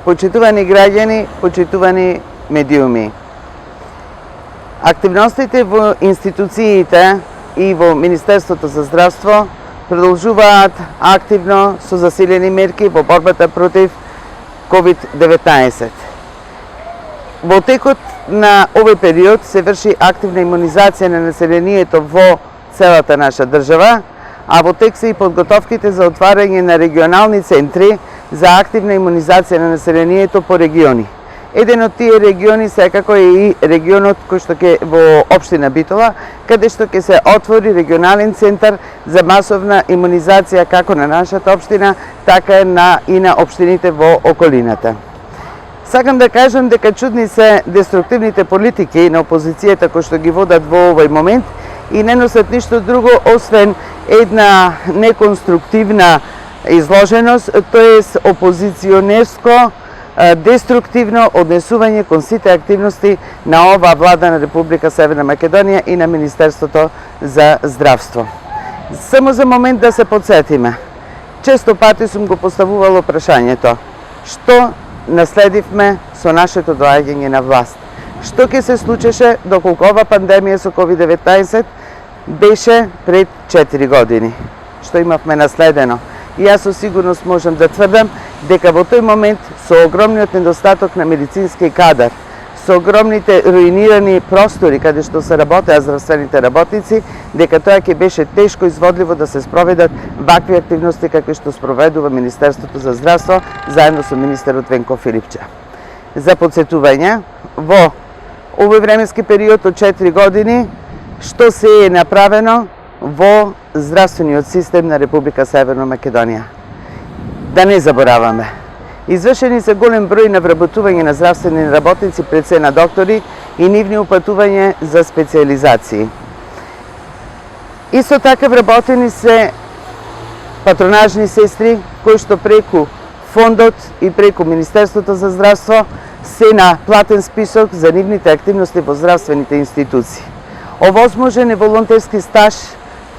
Почитувани граѓани, почитувани медиуми. Активностите во институциите и во Министерството за здравство продолжуваат активно со засилени мерки во борбата против COVID-19. Во текот на овој период се врши активна имунизација на населението во целата наша држава, а во тек се и подготовките за отварање на регионални центри за активна имунизација на населението по региони. Еден од тие региони секако е и регионот кој што ќе во општина Битола, каде што ќе се отвори регионален центар за масовна имунизација како на нашата општина, така и на општините во околината. Сакам да кажам дека чудни се деструктивните политики на опозицијата кои што ги водат во овој момент и не носат ништо друго освен една неконструктивна изложеност, тоест опозиционерско деструктивно однесување кон сите активности на оваа влада на Република Северна Македонија и на Министерството за здравство. Само за момент да се подсетиме. Често пати сум го поставувала прашањето: што наследивме со нашето доаѓање на власт? Што ќе се случеше доколку ова пандемија со COVID-19 беше пред 4 години? Што имавме наследено? И јас со сигурност можам да тврдам дека во тој момент со огромниот недостаток на медицински кадар, со огромните руинирани простори каде што се работеа здравствените работници, дека тоа ќе беше тешко изводливо да се спроведат вакви активности какви што спроведува Министерството за здравство заедно со министерот Венко Филипче. За подсетување, во овој временски период од 4 години, што се е направено во здравствениот систем на Република Северна Македонија? Да не забораваме. Извршени се голем број на вработување на здравствени работници, пред се на доктори и нивни упатување за специализации. Исто така вработени се патронажни сестри кои што преку фондот и преку Министерството за здравство се на платен список за нивните активности во здравствените институции. Овозможен е волонтерски стаж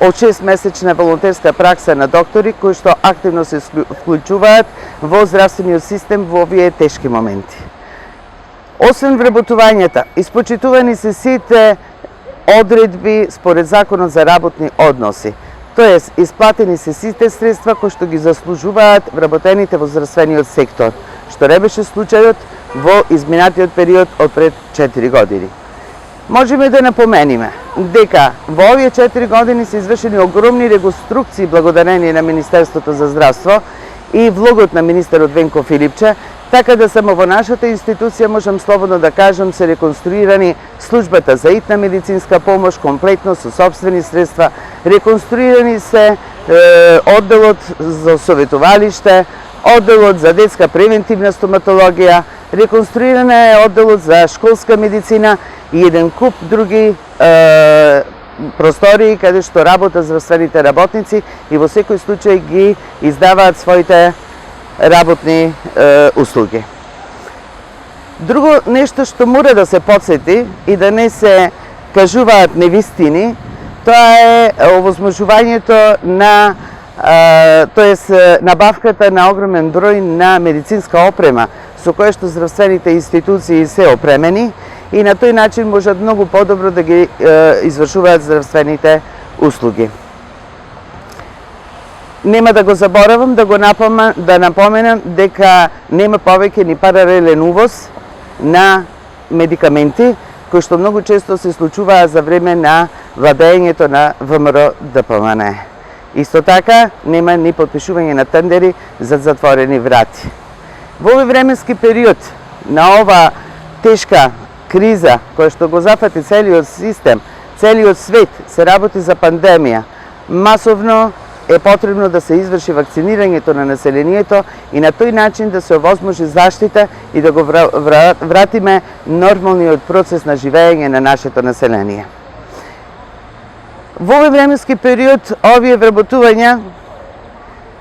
од 6-месечна волонтерска пракса на доктори кои што активно се вклучуваат во здравствениот систем во овие тешки моменти. Освен вработувањата, испочитувани се сите одредби според Законот за работни односи. Тоест, исплатени се сите средства кои што ги заслужуваат вработените во здравствениот сектор, што не беше случајот во изминатиот период од пред 4 години. Можеме да напомениме дека во овие 4 години се извршени огромни реконструкции благодарение на Министерството за здравство и влогот на министерот Венко Филипче, така да само во нашата институција можам слободно да кажам се реконструирани службата за итна медицинска помош комплетно со сопствени средства, реконструирани се одделот за советувалиште, одделот за детска превентивна стоматологија, реконструирана е одделот за школска медицина и еден куп други простории каде што работат здравствените работници и во секој случај ги издаваат своите работни услуги. Друго нешто што мора да се подсети и да не се кажуваат невистини, тоа е овозможувањето на набавката на огромен број на медицинска опрема со која што здравствените институции се опремени и на тој начин можат многу подобро да ги извршуваат здравствените услуги. Нема да го заборавам да напоменам дека нема повеќе ни паралелен увоз на медикаменти кои што многу често се случуваа за време на владењето на ВМРО ДПМН. Исто така нема ни подпишување на тендери за затворени врати. Во овој временски период на ова тешка криза која што го зафати целиот систем, целиот свет, се работи за пандемија, масовно е потребно да се изврши вакцинирањето на населението и на тој начин да се овозможи заштита и да го вратиме нормалниот процес на живење на нашето население. Во овој временски период овие вработувања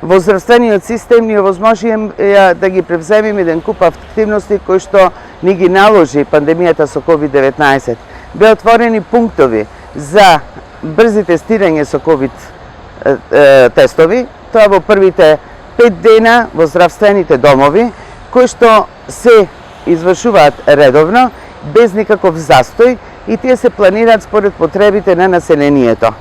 во здравствениот систем ни овозможија да ги превземеме еден куп активности кои што ни ги наложи пандемијата со COVID-19. Беа отворени пунктови за брзи тестирање со COVID тестови, тоа во првите 5 дена во здравствените домови, кои што се извршуваат редовно, без никаков застој, и тие се планираат според потребите на населението.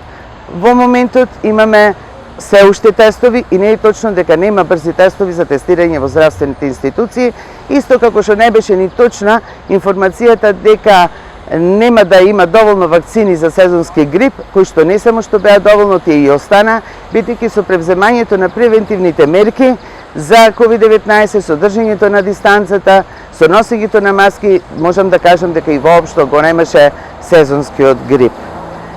Во моментот имаме се уште тестови и не е точно дека нема брзи тестови за тестирање во здравствените институции, исто како што не беше ни точна информацијата дека нема да има доволно вакцини за сезонски грип, кои што не само што беа доволно, тие и остана, бидејќи со превземањето на превентивните мерки за COVID-19, со држењето на дистанцата, со носењето на маски, можам да кажам дека и воопшто го немаше сезонскиот грип.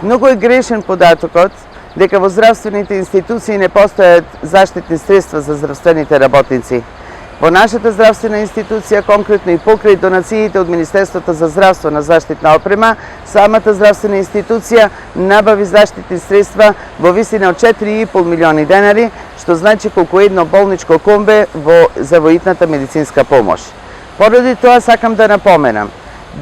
Многу е грешен податокот дека во здравствените институции не постојат заштитни средства за здравствените работници. Во нашата здравствена институција, конкретно и покрај донациите од Министерството за здравство на заштитна опрема, самата здравствена институција набави заштитни средства во висина од 4,5 милиони денари, што значи колку едно болничко комбе за воитната медицинска помош. Поради тоа сакам да напоменам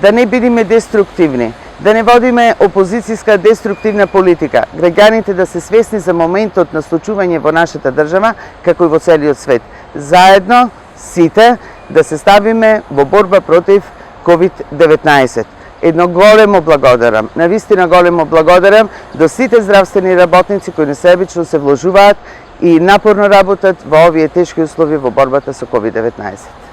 да не бидеме деструктивни, да не водиме опозицијска деструктивна политика, граѓаните да се свесни за моментот на случување во нашата држава, како и во целиот свет. Заедно, сите, да се ставиме во борба против COVID-19. Едно големо благодарам, навистина големо благодарам до сите здравствени работници кои несебично се вложуваат и напорно работат во овие тешки услови во борбата со COVID-19.